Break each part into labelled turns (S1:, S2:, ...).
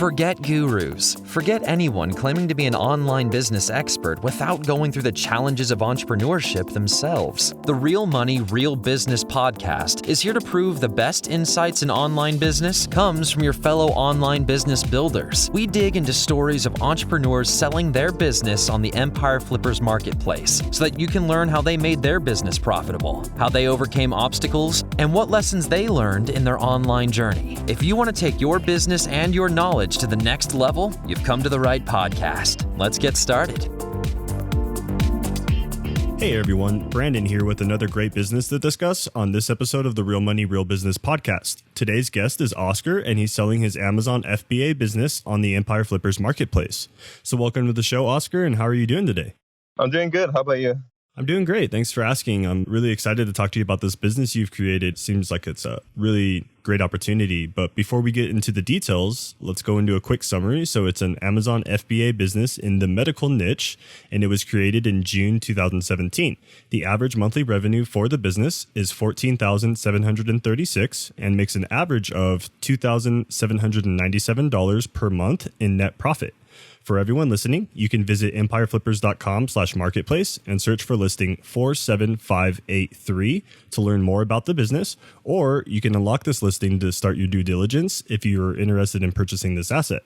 S1: Forget gurus. Forget anyone claiming to be an online business expert without going through the challenges of entrepreneurship themselves. The Real Money, Real Business podcast is here to prove the best insights in online business comes from your fellow online business builders. We dig into stories of entrepreneurs selling their business on the Empire Flippers marketplace so that you can learn how they made their business profitable, how they overcame obstacles, and what lessons they learned in their online journey. If you want to take your business and your knowledge to the next level, you've come to the right podcast. Let's get started.
S2: Hey everyone, Brandon here with another great business to discuss on this episode of the Real Money, Real Business podcast. Today's guest is Oscar, and he's selling his Amazon FBA business on the Empire Flippers marketplace. So welcome to the show, Oscar, and how are you doing today?
S3: I'm doing good. How about you?
S2: I'm doing great. Thanks for asking. I'm really excited to talk to you about this business you've created. Seems like it's a really great opportunity. But before we get into the details, let's go into a quick summary. So it's an Amazon FBA business in the medical niche, and it was created in June 2017. The average monthly revenue for the business is $14,736 and makes an average of $2,797 per month in net profit. For everyone listening, you can visit empireflippers.com/marketplace and search for listing 47583 to learn more about the business, or you can unlock this listing to start your due diligence if you're interested in purchasing this asset.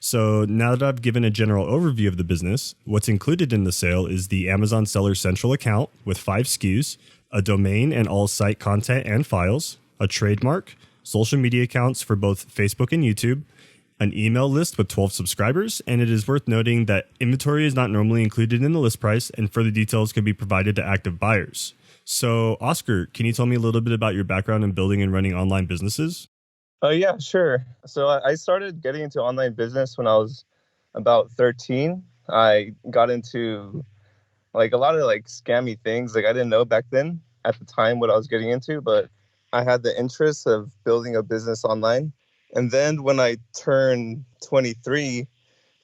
S2: So now that I've given a general overview of the business, what's included in the sale is the Amazon Seller Central account with 5 SKUs, a domain and all site content and files, a trademark, social media accounts for both Facebook and YouTube, an email list with 12 subscribers, and it is worth noting that inventory is not normally included in the list price, and further details can be provided to active buyers. So, Oscar, can you tell me a little bit about your background in building and running online businesses?
S3: Yeah, sure. So I started getting into online business when I was about 13. I got into a lot of scammy things. I didn't know back then at the time what I was getting into, but I had the interest of building a business online. And then when I turned 23,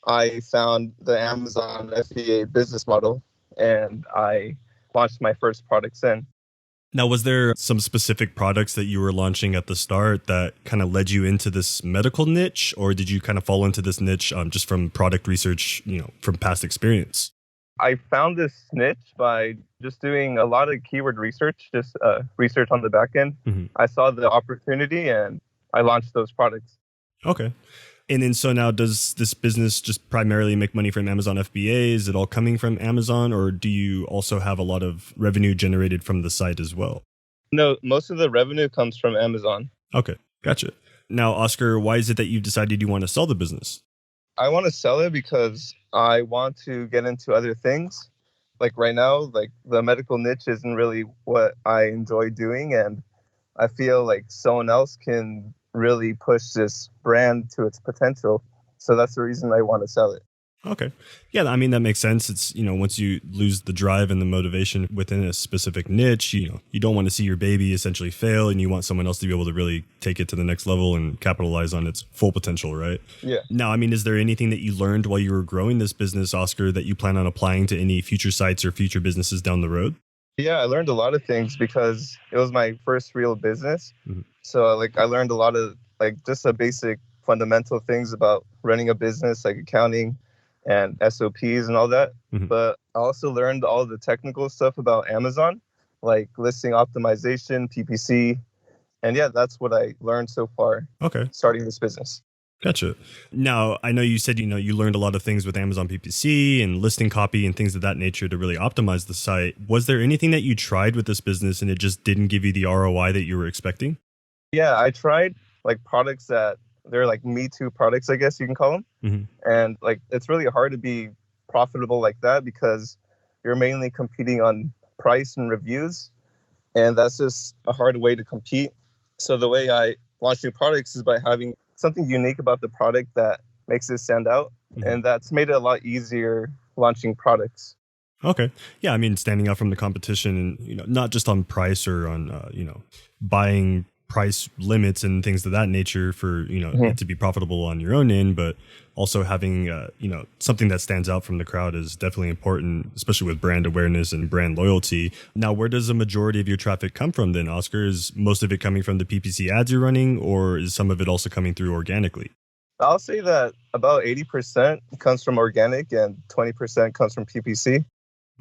S3: I found the Amazon FBA business model, and I launched my first products in.
S2: Now, was there some specific products that you were launching at the start that kind of led you into this medical niche, or did you kind of fall into this niche just from product research, from past experience?
S3: I found this niche by just doing a lot of keyword research, just research on the back end. Mm-hmm. I saw the opportunity and I launched those products.
S2: Okay. And then so now does this business just primarily make money from Amazon FBA? Is it all coming from Amazon, or do you also have a lot of revenue generated from the site as well?
S3: No, most of the revenue comes from Amazon.
S2: Okay. Gotcha. Now, Oscar, why is it that you decided you want to sell the business?
S3: I want to sell it because I want to get into other things. Right now, the medical niche isn't really what I enjoy doing, and I feel like someone else can really push this brand to its potential. So that's the reason I want to sell it.
S2: Okay. Yeah, I mean, that makes sense. It's, once you lose the drive and the motivation within a specific niche, you don't want to see your baby essentially fail, and you want someone else to be able to really take it to the next level and capitalize on its full potential, right?
S3: Yeah.
S2: Now, I mean, is there anything that you learned while you were growing this business, Oscar, that you plan on applying to any future sites or future businesses down the road?
S3: Yeah, I learned a lot of things because it was my first real business. Mm-hmm. So I learned a lot of just the basic fundamental things about running a business, like accounting and SOPs and all that. Mm-hmm. But I also learned all the technical stuff about Amazon, like listing optimization, PPC. And yeah, that's what I learned so far.
S2: Okay.
S3: Starting this business.
S2: Gotcha. Now, I know you said, you learned a lot of things with Amazon PPC and listing copy and things of that nature to really optimize the site. Was there anything that you tried with this business and it just didn't give you the ROI that you were expecting?
S3: Yeah, I tried products that they're Me Too products, I guess you can call them. Mm-hmm. And it's really hard to be profitable like that because you're mainly competing on price and reviews. And that's just a hard way to compete. So the way I launch new products is by having something unique about the product that makes it stand out. Mm-hmm. And that's made it a lot easier launching products.
S2: Okay. Yeah. I mean, standing out from the competition, not just on price or on, buying price limits and things of that nature for, mm-hmm. it to be profitable on your own end, but also having, something that stands out from the crowd is definitely important, especially with brand awareness and brand loyalty. Now, where does the majority of your traffic come from then, Oscar? Is most of it coming from the PPC ads you're running, or is some of it also coming through organically?
S3: I'll say that about 80% comes from organic and 20% comes from PPC.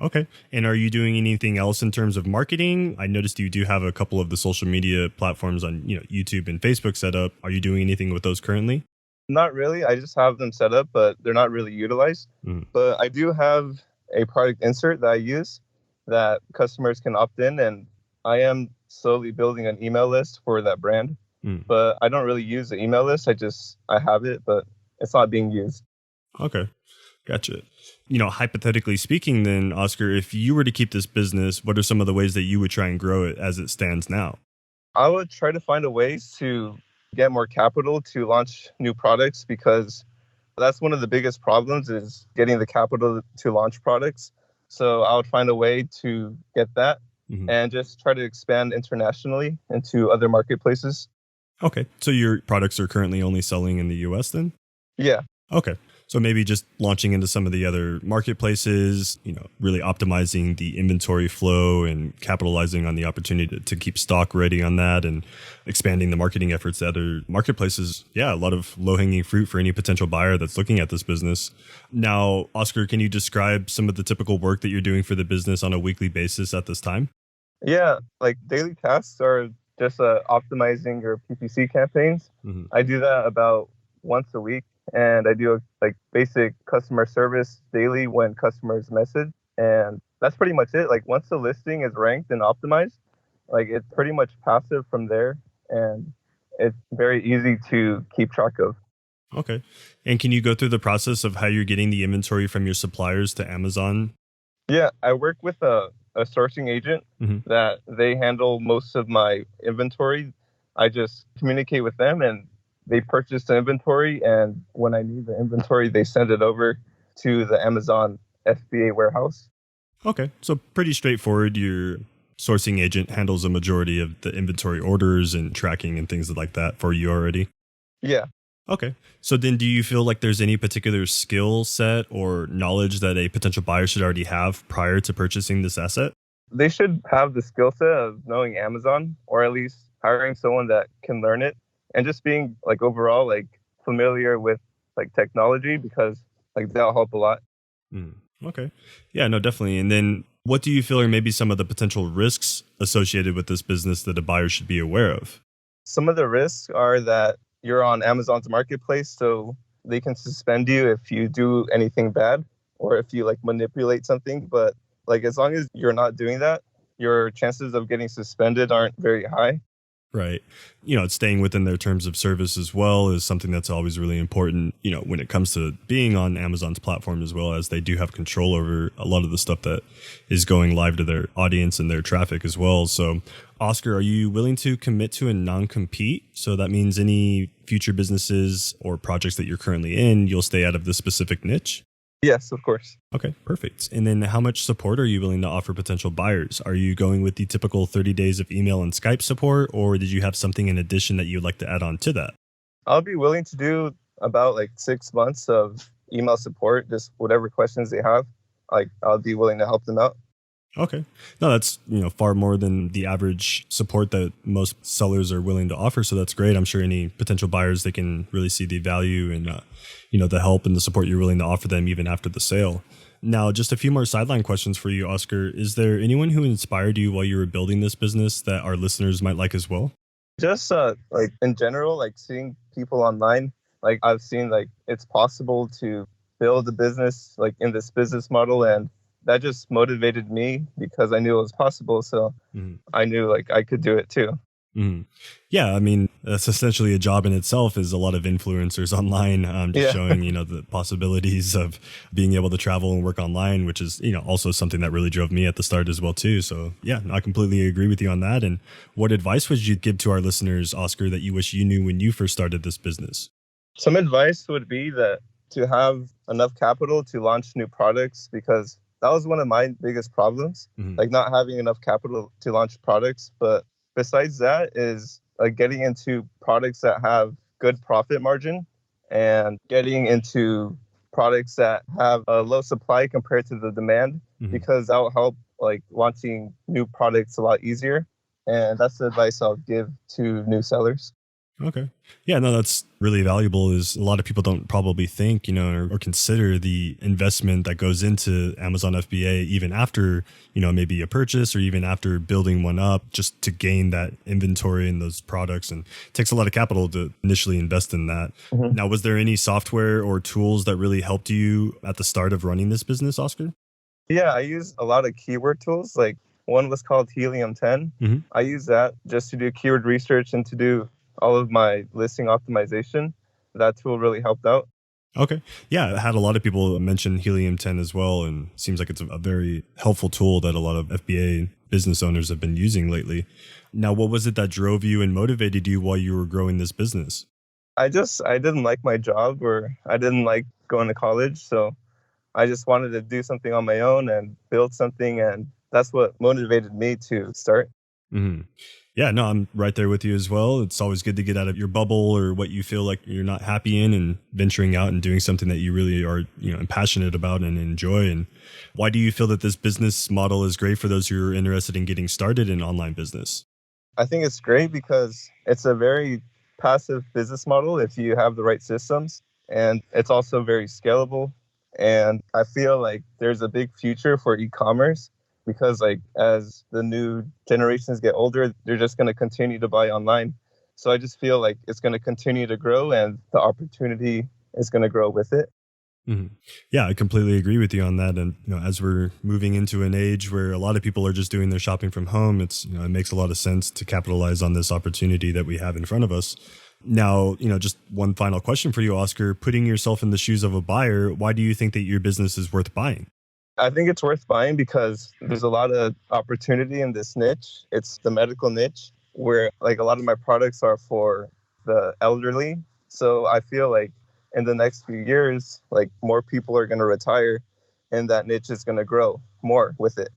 S2: Okay. And are you doing anything else in terms of marketing? I noticed you do have a couple of the social media platforms on, YouTube and Facebook set up. Are you doing anything with those currently?
S3: Not really. I just have them set up, but they're not really utilized.
S2: Mm.
S3: But I do have a product insert that I use that customers can opt in, and I am slowly building an email list for that brand.
S2: Mm.
S3: But I don't really use the email list. I have it, but it's not being used.
S2: Okay. Gotcha. Hypothetically speaking, then, Oscar, if you were to keep this business, what are some of the ways that you would try and grow it as it stands now?
S3: I would try to find a ways to get more capital to launch new products, because that's one of the biggest problems is getting the capital to launch products. So I would find a way to get that and just try to expand internationally into other marketplaces.
S2: Okay. So your products are currently only selling in the US then?
S3: Yeah.
S2: Okay. So maybe just launching into some of the other marketplaces, really optimizing the inventory flow and capitalizing on the opportunity to keep stock ready on that and expanding the marketing efforts to other marketplaces. Yeah, a lot of low-hanging fruit for any potential buyer that's looking at this business. Now, Oscar, can you describe some of the typical work that you're doing for the business on a weekly basis at this time?
S3: Yeah, like daily tasks are just optimizing your PPC campaigns. I do that about once a week. And I do like basic customer service daily when customers message. And that's pretty much it. Like once the listing is ranked and optimized, like it's pretty much passive from there. And it's very easy to keep track of.
S2: Okay. And can you go through the process of how you're getting the inventory from your suppliers to Amazon?
S3: Yeah, I work with a sourcing agent that they handle most of my inventory. I just communicate with them and they purchase the inventory, and when I need the inventory, they send it over to the Amazon FBA warehouse.
S2: Okay, so pretty straightforward. Your sourcing agent handles a majority of the inventory orders and tracking and things like that for you already?
S3: Yeah.
S2: Okay, so then do you feel like there's any particular skill set or knowledge that a potential buyer should already have prior to purchasing this asset?
S3: They should have the skill set of knowing Amazon, or at least hiring someone that can learn it. And just being like overall like familiar with like technology, because like that'll help a lot.
S2: Okay. Yeah, no, definitely. And then what do you feel are maybe some of the potential risks associated with this business that a buyer should be aware of?
S3: Some of the risks are that you're on Amazon's marketplace, so they can suspend you if you do anything bad or if you like manipulate something. But like as long as you're not doing that, your chances of getting suspended aren't very high.
S2: Right. Staying within their terms of service as well is something that's always really important, when it comes to being on Amazon's platform, as well as they do have control over a lot of the stuff that is going live to their audience and their traffic as well. So, Oscar, are you willing to commit to a non-compete? So that means any future businesses or projects that you're currently in, you'll stay out of this specific niche?
S3: Yes, of course.
S2: Okay, perfect. And then how much support are you willing to offer potential buyers? Are you going with the typical 30 days of email and Skype support, or did you have something in addition that you'd like to add on to that?
S3: I'll be willing to do about like 6 months of email support, just whatever questions they have. Like I'll be willing to help them out.
S2: Okay. No, that's, far more than the average support that most sellers are willing to offer. So that's great. I'm sure any potential buyers, they can really see the value and, the help and the support you're willing to offer them even after the sale. Now, just a few more sideline questions for you, Oscar. Is there anyone who inspired you while you were building this business that our listeners might like as well?
S3: Just like in general, like seeing people online, like I've seen like it's possible to build a business like in this business model, and that just motivated me because I knew it was possible. So I knew like I could do it too.
S2: Yeah, I mean, that's essentially a job in itself, is a lot of influencers online, showing, the possibilities of being able to travel and work online, which is, also something that really drove me at the start as well, too. So yeah, I completely agree with you on that. And what advice would you give to our listeners, Oscar, that you wish you knew when you first started this business?
S3: Some advice would be that to have enough capital to launch new products, because that was one of my biggest problems, like not having enough capital to launch products. But besides that is like getting into products that have good profit margin and getting into products that have a low supply compared to the demand, because that will help like launching new products a lot easier. And that's the advice I'll give to new sellers.
S2: Okay. Yeah, no, that's really valuable. Is a lot of people don't probably think, or consider the investment that goes into Amazon FBA even after, maybe a purchase or even after building one up just to gain that inventory and those products. And it takes a lot of capital to initially invest in that.
S3: Mhm.
S2: Now, was there any software or tools that really helped you at the start of running this business, Oscar?
S3: Yeah, I use a lot of keyword tools. Like one was called Helium 10.
S2: Mhm.
S3: I use that just to do keyword research and to do all of my listing optimization. That tool really helped out.
S2: Okay. Yeah, I had a lot of people mention Helium 10 as well, and seems like it's a very helpful tool that a lot of FBA business owners have been using lately. Now, what was it that drove you and motivated you while you were growing this business?
S3: I didn't like my job, or I didn't like going to college. So I just wanted to do something on my own and build something. And that's what motivated me to start.
S2: Hmm. Yeah, no, I'm right there with you as well. It's always good to get out of your bubble or what you feel like you're not happy in and venturing out and doing something that you really are, passionate about and enjoy. And why do you feel that this business model is great for those who are interested in getting started in online business?
S3: I think it's great because it's a very passive business model if you have the right systems. And it's also very scalable. And I feel like there's a big future for e-commerce because like as the new generations get older, they're just going to continue to buy online. So I just feel like it's going to continue to grow and the opportunity is going to grow with it.
S2: Mhm. Yeah, I completely agree with you on that. And as we're moving into an age where a lot of people are just doing their shopping from home, it makes a lot of sense to capitalize on this opportunity that we have in front of us. Now, just one final question for you, Oscar. Putting yourself in the shoes of a buyer, why do you think that your business is worth buying?
S3: I think it's worth buying because there's a lot of opportunity in this niche. It's the medical niche where like a lot of my products are for the elderly. So I feel like in the next few years, like more people are going to retire and that niche is going to grow more with it.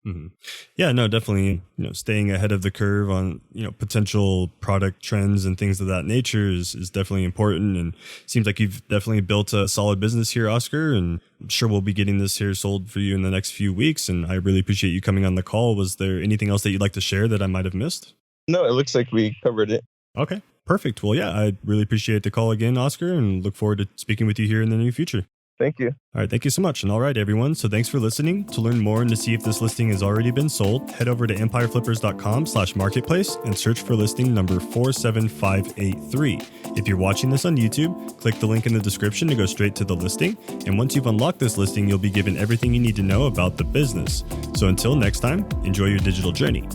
S2: Hmm. Yeah, no, definitely, staying ahead of the curve on, potential product trends and things of that nature is definitely important. And seems like you've definitely built a solid business here, Oscar. And I'm sure we'll be getting this here sold for you in the next few weeks. And I really appreciate you coming on the call. Was there anything else that you'd like to share that I might have missed?
S3: No, it looks like we covered it.
S2: Okay, perfect. Well, yeah, I really appreciate the call again, Oscar, and look forward to speaking with you here in the near future.
S3: Thank you.
S2: All right, thank you so much. And all right, everyone. So thanks for listening. To learn more and to see if this listing has already been sold, head over to empireflippers.com/marketplace and search for listing number 47583. If you're watching this on YouTube, click the link in the description to go straight to the listing. And once you've unlocked this listing, you'll be given everything you need to know about the business. So until next time, enjoy your digital journey.